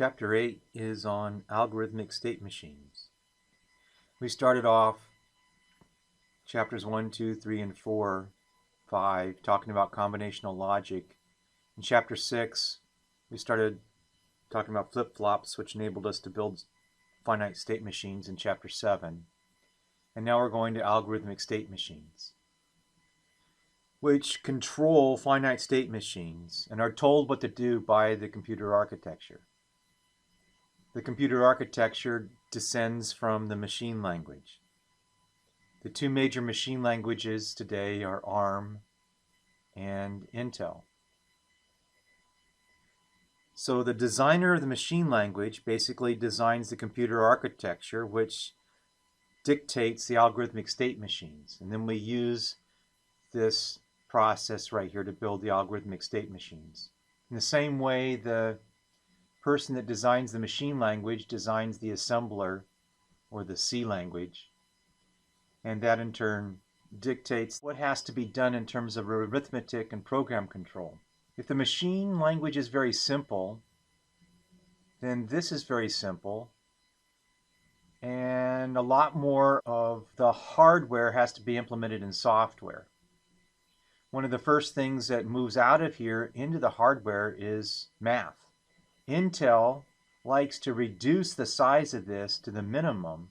Chapter 8 is on algorithmic state machines. We started off chapters 1, 2, 3, and 4, 5, talking about combinational logic. In chapter 6, we started talking about flip-flops, which enabled us to build finite state machines in chapter 7. And now we're going to algorithmic state machines, which control finite state machines and are told what to do by the computer architecture. The computer architecture descends from the machine language. The two major machine languages today are ARM and Intel. So the designer of the machine language basically designs the computer architecture, which dictates the algorithmic state machines. And then we use this process right here to build the algorithmic state machines. In the same way, the person that designs the machine language designs the assembler, or the C language, and that in turn dictates what has to be done in terms of arithmetic and program control. If the machine language is very simple, then this is very simple, and a lot more of the hardware has to be implemented in software. One of the first things that moves out of here into the hardware is math. Intel likes to reduce the size of this to the minimum,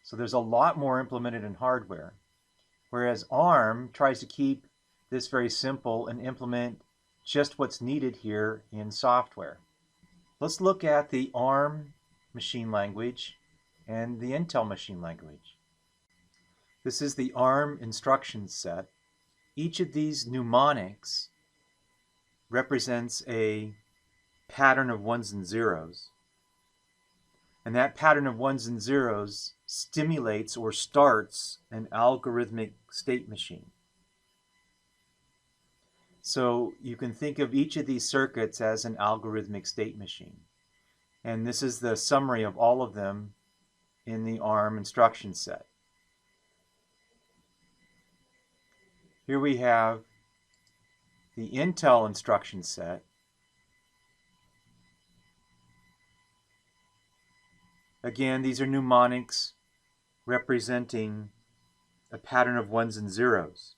so there's a lot more implemented in hardware, whereas ARM tries to keep this very simple and implement just what's needed here in software. Let's look at the ARM machine language and the Intel machine language. This is the ARM instruction set. Each of these mnemonics represents a pattern of ones and zeros. And that pattern of ones and zeros stimulates or starts an algorithmic state machine. So you can think of each of these circuits as an algorithmic state machine. And this is the summary of all of them in the ARM instruction set. Here we have the Intel instruction set. Again, these are mnemonics representing a pattern of ones and zeros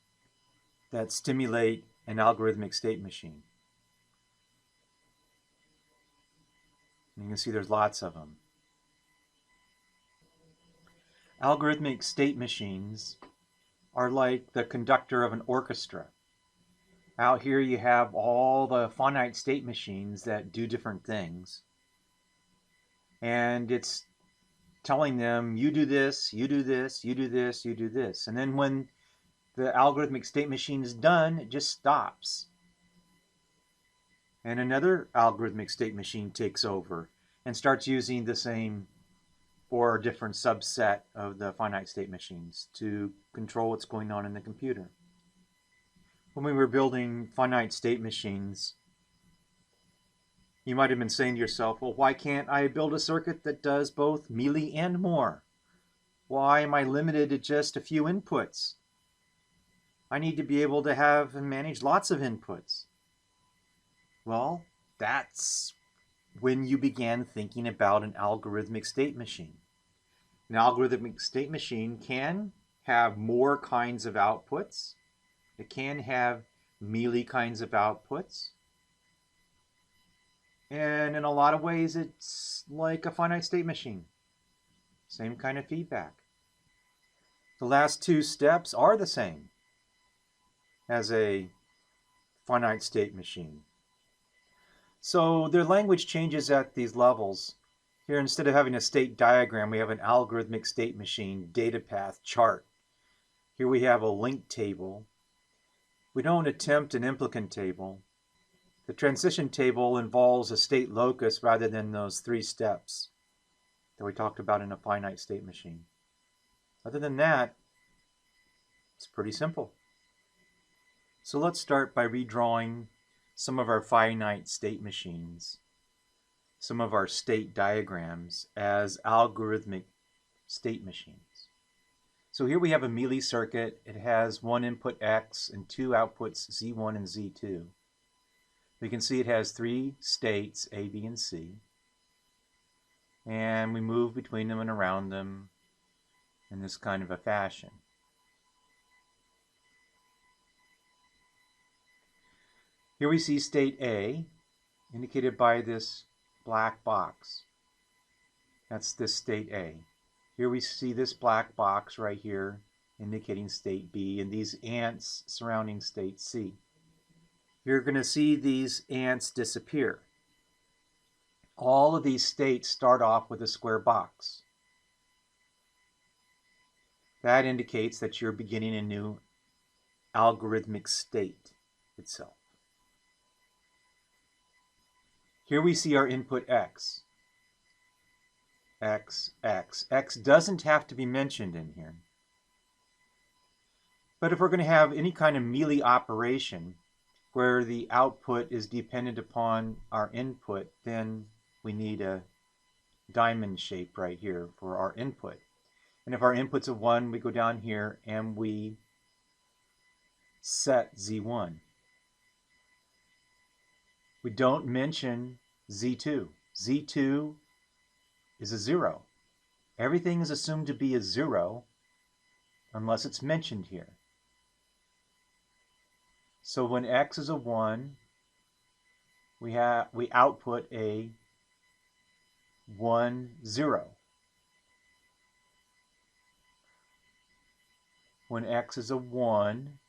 that stimulate an algorithmic state machine. And you can see there's lots of them. Algorithmic state machines are like the conductor of an orchestra. Out here you have all the finite state machines that do different things. And it's telling them, you do this, you do this, you do this, you do this. And then when the algorithmic state machine is done, it just stops. And another algorithmic state machine takes over and starts using the same or a different subset of the finite state machines to control what's going on in the computer. When we were building finite state machines, you might have been saying to yourself, well, why can't I build a circuit that does both mealy and more? Why am I limited to just a few inputs? I need to be able to have and manage lots of inputs. Well, that's when you began thinking about an algorithmic state machine. An algorithmic state machine can have more kinds of outputs. It can have mealy kinds of outputs. And in a lot of ways, it's like a finite state machine. Same kind of feedback. The last two steps are the same as a finite state machine. So their language changes at these levels. Here, instead of having a state diagram, we have an algorithmic state machine data path chart. Here we have a link table. We don't attempt an implicant table. The transition table involves a state locus rather than those three steps that we talked about in a finite state machine. Other than that, it's pretty simple. So let's start by redrawing some of our finite state machines, some of our state diagrams as algorithmic state machines. So here we have a mealy circuit. It has one input X and two outputs Z1 and Z2. We can see it has three states, A, B, and C. and we move between them and around them in this kind of a fashion. Here we see state A, indicated by this black box. That's this state A. Here we see this black box right here, indicating state B, and these ants surrounding state C. You're going to see these ants disappear. All of these states start off with a square box. That indicates that you're beginning a new algorithmic state itself. Here we see our input x. X, x. X doesn't have to be mentioned in here. But if we're going to have any kind of mealy operation where the output is dependent upon our input, then we need a diamond shape right here for our input. And if our input's a 1, we go down here and we set Z1. We don't mention Z2. Z2 is a 0. Everything is assumed to be a 0 unless it's mentioned here. So when x is a 1, we output a 1, 0. When x is a 1,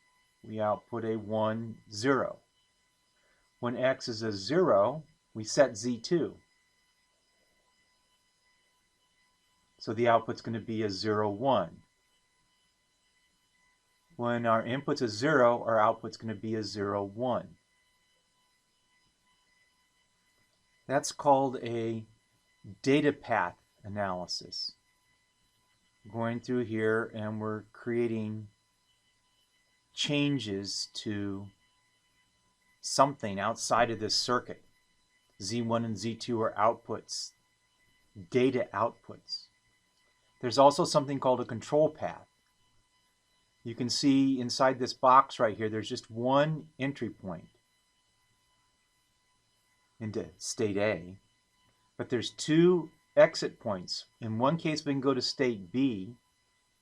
we output a 1, 0. When x is a 0, we set Z2. So the output's going to be a 0, 1. When our input's a 0, our output's going to be a 0, 1. That's called a data path analysis. Going through here and we're creating changes to something outside of this circuit. Z1 and Z2 are outputs, data outputs. There's also something called a control path. You can see inside this box right here, there's just one entry point into state A, but there's 2 exit points. In one case, we can go to state B,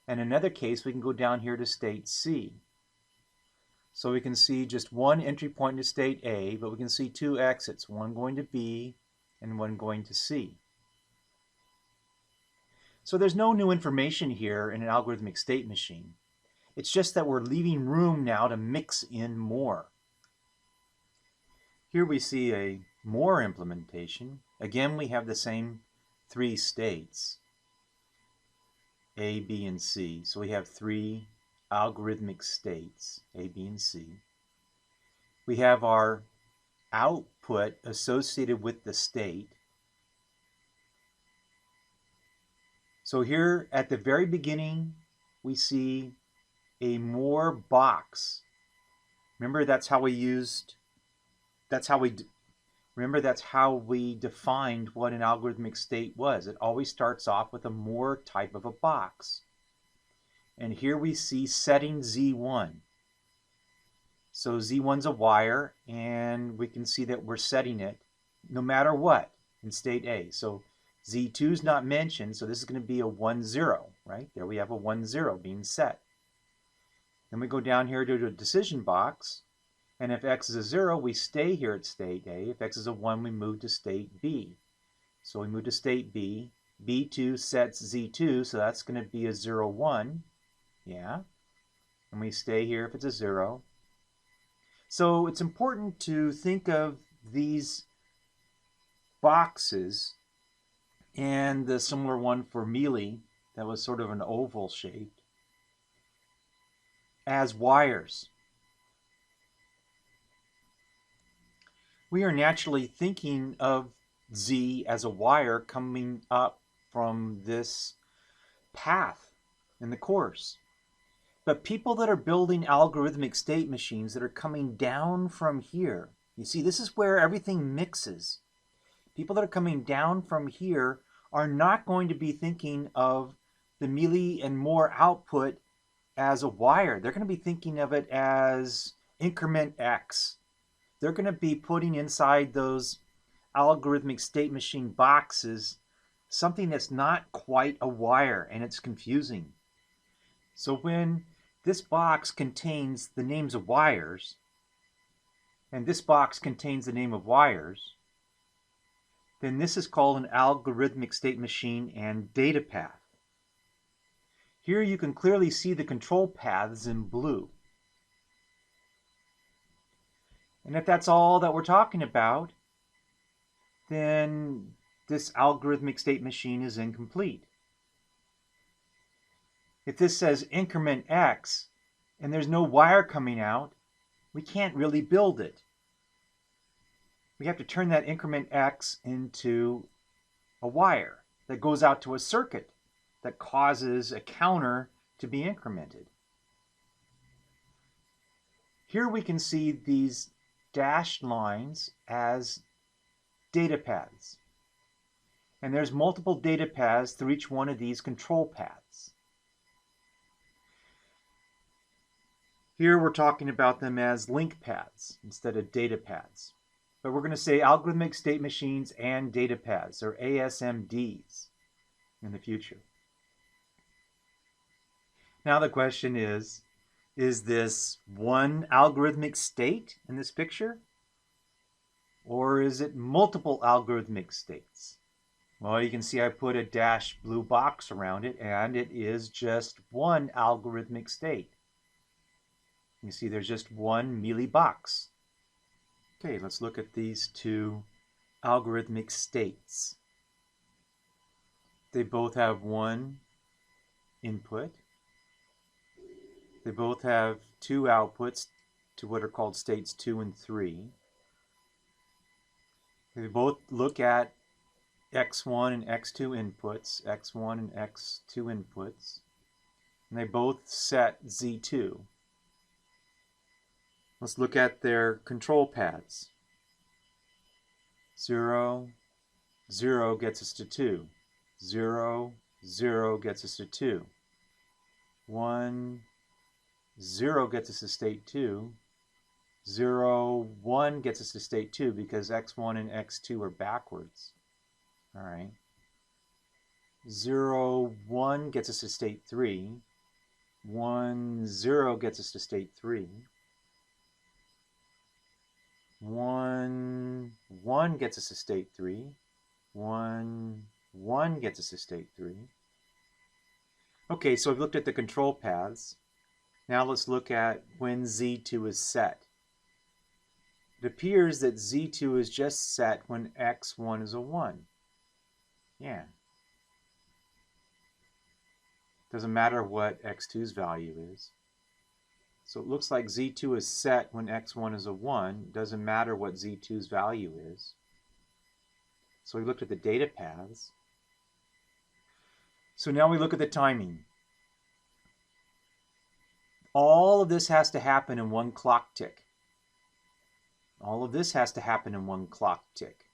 and in another case, we can go down here to state C. So we can see just one entry point to state A, but we can see 2 exits, one going to B and one going to C. So there's no new information here in an algorithmic state machine. It's just that we're leaving room now to mix in more. Here we see a more implementation. Again, we have the same 3 states, A, B, and C. So we have 3 algorithmic states, A, B, and C. We have our output associated with the state. So here at the very beginning, we see a more box. Remember, that's how we defined what an algorithmic state was. It always starts off with a more type of a box. And here we see setting Z1. So Z1's a wire, and we can see that we're setting it no matter what in state A. So Z2 is not mentioned, so this is going to be a 1, 0, right? There we have a 1, 0 being set. Then we go down here to the decision box, and if x is a 0, we stay here at state A. If x is a 1, we move to state B. So we move to state B. B2 sets Z2, so that's going to be a 0, 1. Yeah. And we stay here if it's a 0. So it's important to think of these boxes and the similar one for mealy that was sort of an oval shape as wires. We are naturally thinking of Z as a wire coming up from this path in the course. But people that are building algorithmic state machines that are coming down from here, you see, this is where everything mixes. People that are coming down from here are not going to be thinking of the mealy and more output as a wire. They're going to be thinking of it as increment X. They're going to be putting inside those algorithmic state machine boxes something that's not quite a wire, and it's confusing. So when this box contains the names of wires, and this box contains the name of wires, then this is called an algorithmic state machine and data path. Here you can clearly see the control paths in blue. And if that's all that we're talking about, then this algorithmic state machine is incomplete. If this says increment X and there's no wire coming out, we can't really build it. We have to turn that increment X into a wire that goes out to a circuit that causes a counter to be incremented. Here we can see these dashed lines as data paths. And there's multiple data paths through each one of these control paths. Here we're talking about them as link paths instead of data paths. But we're going to say algorithmic state machines and data paths, or ASMDs, in the future. Now the question is this one algorithmic state in this picture? Or is it multiple algorithmic states? Well, you can see I put a dashed blue box around it, and it is just one algorithmic state. You see there's just one mealy box. Okay, let's look at these two algorithmic states. They both have one input. They both have two outputs to what are called states 2 and 3. They both look at x1 and x2 inputs, x1 and x2 inputs, and they both set z2. Let's look at their control paths. 0, 0 gets us to 2. 0, 0 gets us to 2. 1, 0 gets us to state 2. 0, 1 gets us to state 2 because x1 and x2 are backwards. All right. 0, 1 gets us to state 3. 1, 0 gets us to state 3. 1, 1 gets us to state 3. 1, 1 gets us to state 3. Okay, so we've looked at the control paths. Now let's look at when Z2 is set. It appears that Z2 is just set when X1 is a 1. Yeah. Doesn't matter what X2's value is. So it looks like Z2 is set when X1 is a 1. Doesn't matter what Z2's value is. So we looked at the data paths. So now we look at the timing. All of this has to happen in one clock tick. All of this has to happen in one clock tick.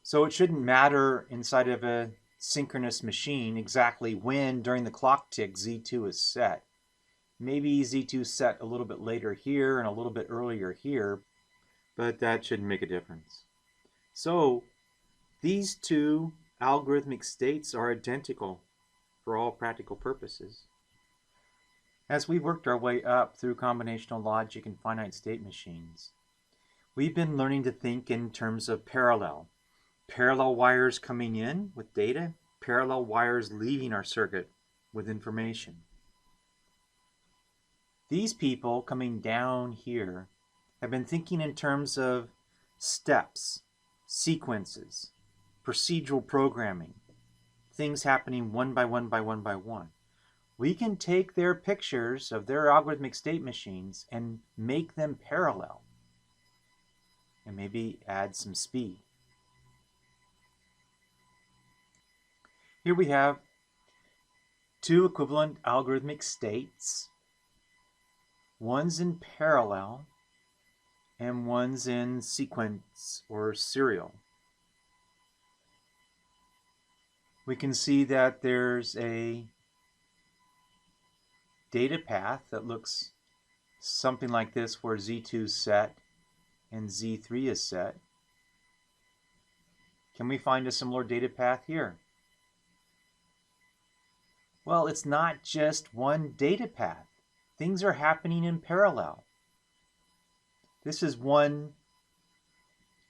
So it shouldn't matter inside of a synchronous machine exactly when during the clock tick Z2 is set. Maybe Z2 is set a little bit later here and a little bit earlier here, but that shouldn't make a difference. So these two algorithmic states are identical for all practical purposes. As we worked our way up through combinational logic and finite state machines, we've been learning to think in terms of parallel wires coming in with data, parallel wires leaving our circuit with information. These people coming down here have been thinking in terms of steps, sequences, procedural programming, things happening one by one by one by one. We can take their pictures of their algorithmic state machines and make them parallel and maybe add some speed. Here we have two equivalent algorithmic states. One's in parallel and one's in sequence or serial. We can see that there's a data path that looks something like this where Z2 is set and Z3 is set. Can we find a similar data path here? Well, it's not just one data path. Things are happening in parallel. This is one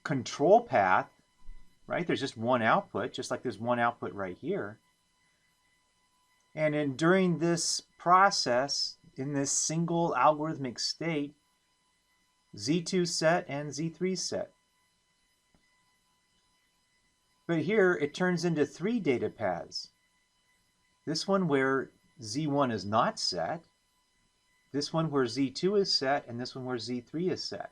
control path, right? There's just one output, just like there's one output right here. And during this process, in this single algorithmic state, Z2 set and Z3 set. But here it turns into three data paths. This one where Z1 is not set, this one where Z2 is set, and this one where Z3 is set.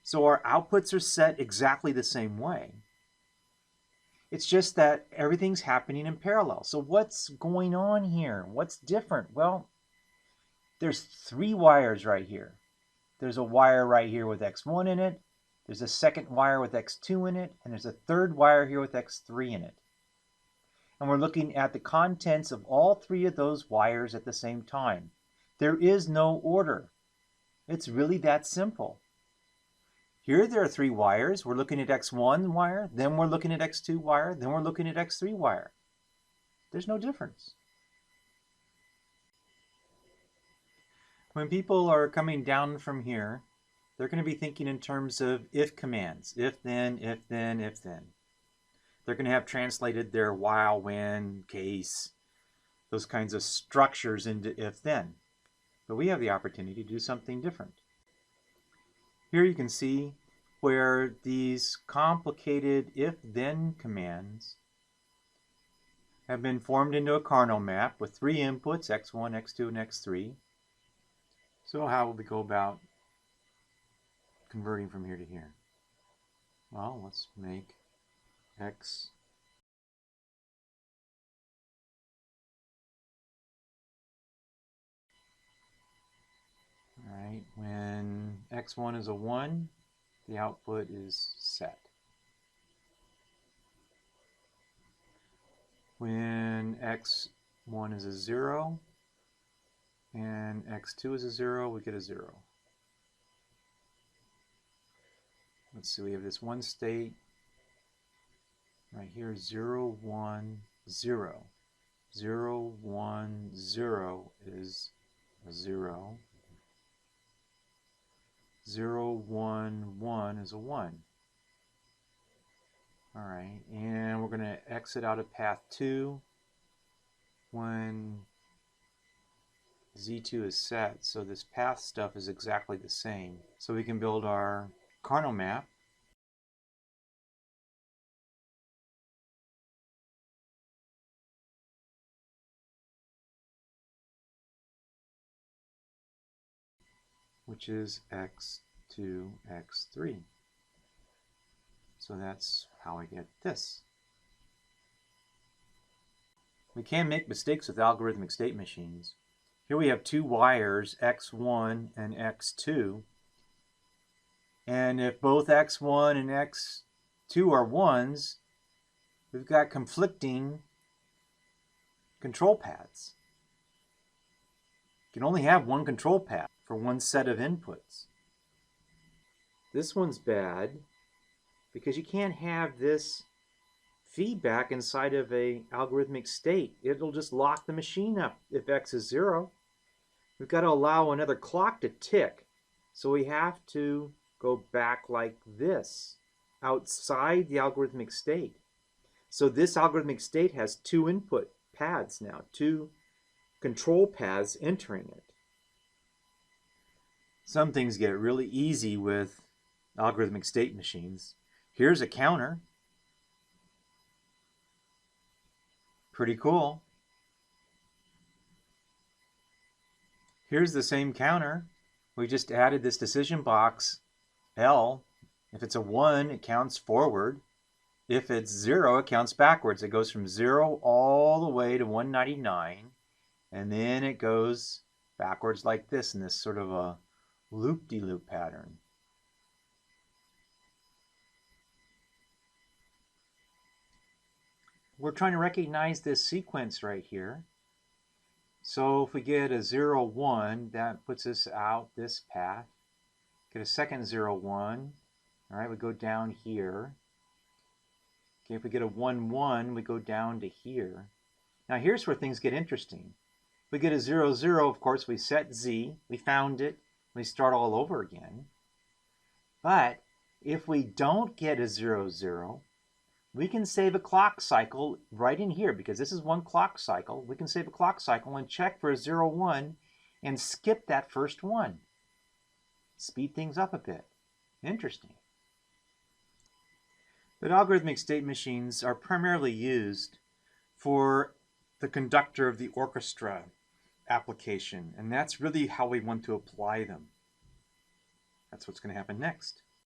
So our outputs are set exactly the same way. It's just that everything's happening in parallel. So what's going on here? What's different? Well, there's three wires right here. There's a wire right here with X1 in it. There's a second wire with X2 in it. And there's a third wire here with X3 in it. And we're looking at the contents of all three of those wires at the same time. There is no order. It's really that simple. Here there are three wires. We're looking at X1 wire, then we're looking at X2 wire, then we're looking at X3 wire. There's no difference. When people are coming down from here, they're going to be thinking in terms of if commands. If then, if then, if then. They're going to have translated their while, when, case, those kinds of structures into if then. But we have the opportunity to do something different. Here you can see where these complicated if-then commands have been formed into a kernel map with three inputs, x1, x2, and x3. So how will we go about converting from here to here? Well, let's make x All right, when x1 is a 1, the output is set. When x1 is a 0 and x2 is a 0, we get a 0. Let's see, we have this one state right here, 0, 1, 0. 0, 1, 0 is a 0. 0, 1, 1 is a 1. All right, and we're going to exit out of path 2 when Z2 is set. So this path stuff is exactly the same. So we can build our kernel map. Which is x2, x3. So that's how I get this. We can make mistakes with algorithmic state machines. Here we have two wires, x1 and x2. And if both x1 and x2 are 1s, we've got conflicting control paths. You can only have one control path for one set of inputs. This one's bad because you can't have this feedback inside of an algorithmic state. It'll just lock the machine up if x is 0. We've got to allow another clock to tick. So we have to go back like this, outside the algorithmic state. So this algorithmic state has two input paths now, two control paths entering it. Some things get really easy with algorithmic state machines. Here's a counter. Pretty cool. Here's the same counter. We just added this decision box L. If it's a 1, it counts forward. If it's 0, it counts backwards. It goes from 0 all the way to 199, and then it goes backwards like this in this sort of a loop-de-loop pattern. We're trying to recognize this sequence right here. So if we get a 0, 1, that puts us out this path. Get a second 0, 1. All right, we go down here. Okay, if we get a 1, 1, we go down to here. Now here's where things get interesting. If we get a 0, 0, of course, we set Z, we found it, we start all over again. But if we don't get a 0, 0, we can save a clock cycle right in here, because this is one clock cycle. We can save a clock cycle and check for a 0, 1 and skip that first one. Speed things up a bit. Interesting. But algorithmic state machines are primarily used for the conductor of the orchestra application, and that's really how we want to apply them. That's what's going to happen next.